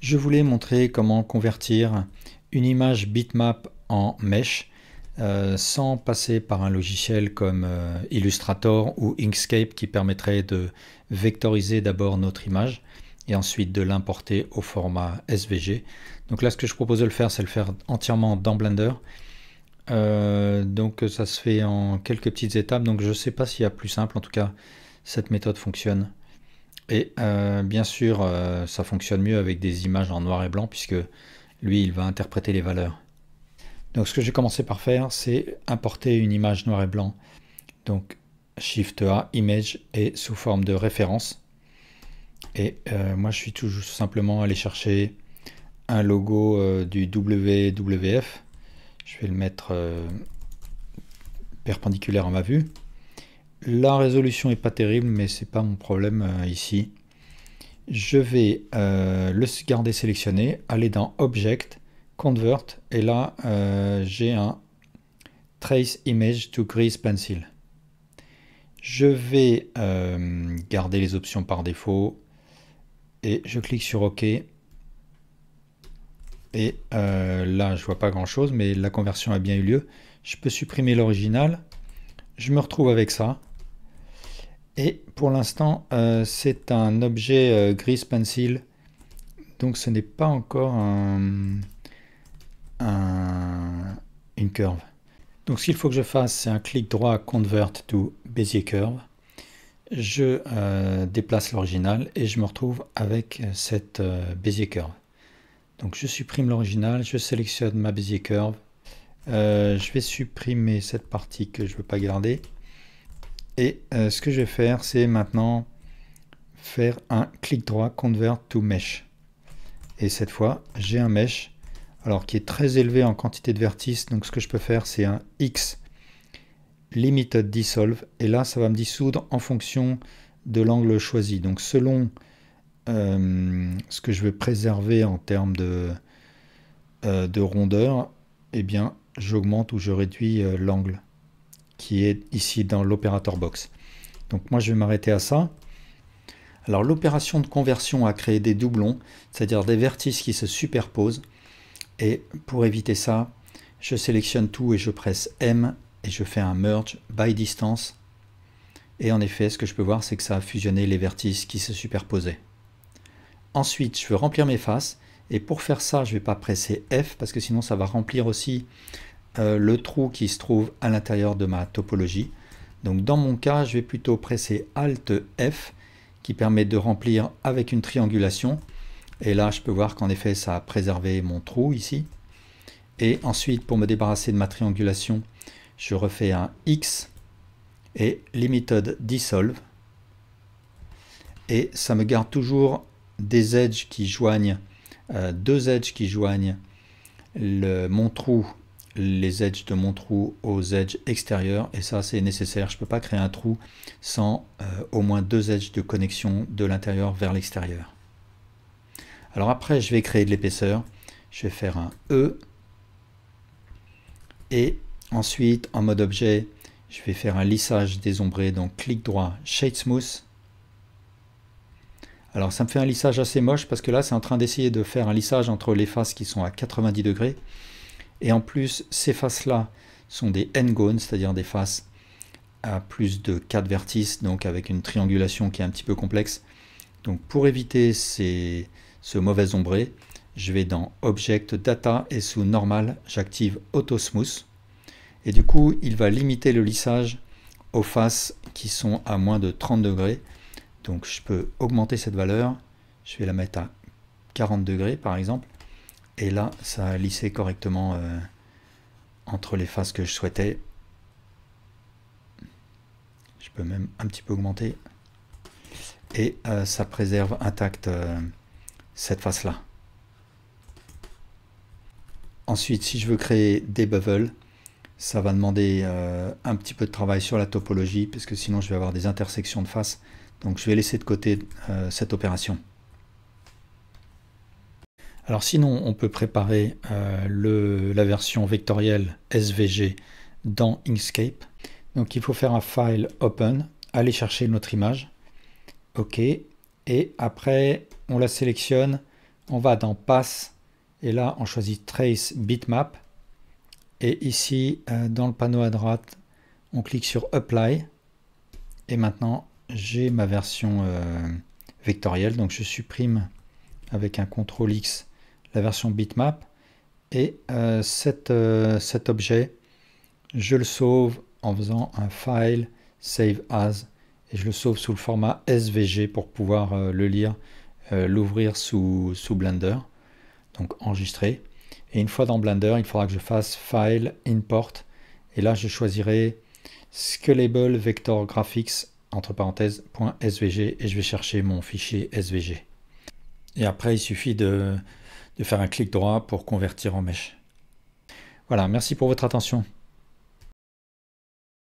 Je voulais montrer comment convertir une image bitmap en mesh sans passer par un logiciel comme Illustrator ou Inkscape qui permettrait de vectoriser d'abord notre image et ensuite de l'importer au format SVG. Donc là, ce que je propose de le faire, c'est le faire entièrement dans Blender. Donc ça se fait en quelques petites étapes, donc je ne sais pas s'il y a plus simple. En tout cas, cette méthode fonctionne. Et bien sûr, ça fonctionne mieux avec des images en noir et blanc, puisque lui, il va interpréter les valeurs. Donc ce que j'ai commencé par faire, c'est importer une image noir et blanc. Donc Shift A, Image, et sous forme de référence. Et moi, je suis tout simplement allé chercher un logo du WWF. Je vais le mettre perpendiculaire à ma vue. La résolution n'est pas terrible, mais c'est pas mon problème ici. Je vais le garder sélectionné, aller dans Object, Convert, et là j'ai un Trace Image to Grease Pencil. Je vais garder les options par défaut et je clique sur OK. Et là je vois pas grand chose, mais la conversion a bien eu lieu. Je peux supprimer l'original. Je me retrouve avec ça. Et pour l'instant, c'est un objet Grease Pencil, donc ce n'est pas encore une curve. Donc ce qu'il faut que je fasse, c'est un clic droit Convert to Bezier Curve. Je déplace l'original et je me retrouve avec cette Bezier Curve. Donc je supprime l'original, je sélectionne ma Bezier Curve. Je vais supprimer cette partie que je ne veux pas garder. Et ce que je vais faire, c'est maintenant faire un clic droit Convert to Mesh. Et cette fois, j'ai un mesh alors qui est très élevé en quantité de vertices. Donc ce que je peux faire, c'est un X Limited Dissolve. Et là, ça va me dissoudre en fonction de l'angle choisi. Donc selon ce que je veux préserver en termes de rondeur, eh bien, j'augmente ou je réduis l'angle qui est ici dans l'opérateur box. Donc moi je vais m'arrêter à ça. Alors l'opération de conversion a créé des doublons, c'est-à-dire des vertices qui se superposent. Et pour éviter ça, je sélectionne tout et je presse M et je fais un merge by distance. Et en effet, ce que je peux voir, c'est que ça a fusionné les vertices qui se superposaient. Ensuite, je veux remplir mes faces. Et pour faire ça, je ne vais pas presser F parce que sinon ça va remplir aussi le trou qui se trouve à l'intérieur de ma topologie. Donc dans mon cas, je vais plutôt presser Alt F qui permet de remplir avec une triangulation. Et là, je peux voir qu'en effet, ça a préservé mon trou ici. Et ensuite, pour me débarrasser de ma triangulation, je refais un X et Limited Dissolve. Et ça me garde toujours des edges qui joignent, deux edges qui joignent mon trou, les edges de mon trou aux edges extérieurs, et ça c'est nécessaire. Je ne peux pas créer un trou sans au moins deux edges de connexion de l'intérieur vers l'extérieur. Alors après, je vais créer de l'épaisseur. Je vais faire un E, et ensuite en mode objet, je vais faire un lissage des ombrés. Donc clic droit, Shade Smooth. Alors ça me fait un lissage assez moche parce que là c'est en train d'essayer de faire un lissage entre les faces qui sont à 90 degrés. Et en plus, ces faces-là sont des n-gones, c'est-à-dire des faces à plus de 4 vertices, donc avec une triangulation qui est un petit peu complexe. Donc pour éviter ce mauvais ombré, je vais dans Object Data et sous Normal, j'active Auto Smooth. Et du coup, il va limiter le lissage aux faces qui sont à moins de 30 degrés. Donc je peux augmenter cette valeur, je vais la mettre à 40 degrés par exemple. Et là, ça a lissé correctement entre les faces que je souhaitais. Je peux même un petit peu augmenter. Et ça préserve intact cette face-là. Ensuite, si je veux créer des bubbles, ça va demander un petit peu de travail sur la topologie, parce que sinon je vais avoir des intersections de faces. Donc je vais laisser de côté cette opération. Alors sinon, on peut préparer la version vectorielle SVG dans Inkscape. Donc il faut faire un file Open, aller chercher notre image. OK. Et après, on la sélectionne, on va dans Pass, et là, on choisit Trace Bitmap. Et ici, dans le panneau à droite, on clique sur Apply. Et maintenant, j'ai ma version vectorielle. Donc je supprime avec un CTRL X la version bitmap. Et cet objet, je le sauve en faisant un file Save As. Et je le sauve sous le format SVG pour pouvoir le lire, l'ouvrir sous Blender. Donc enregistrer. Et une fois dans Blender, il faudra que je fasse File, Import. Et là, je choisirai Scalable Vector Graphics, entre parenthèses, .svg, et je vais chercher mon fichier SVG. Et après, il suffit de faire un clic droit pour convertir en mèche. Voilà, merci pour votre attention.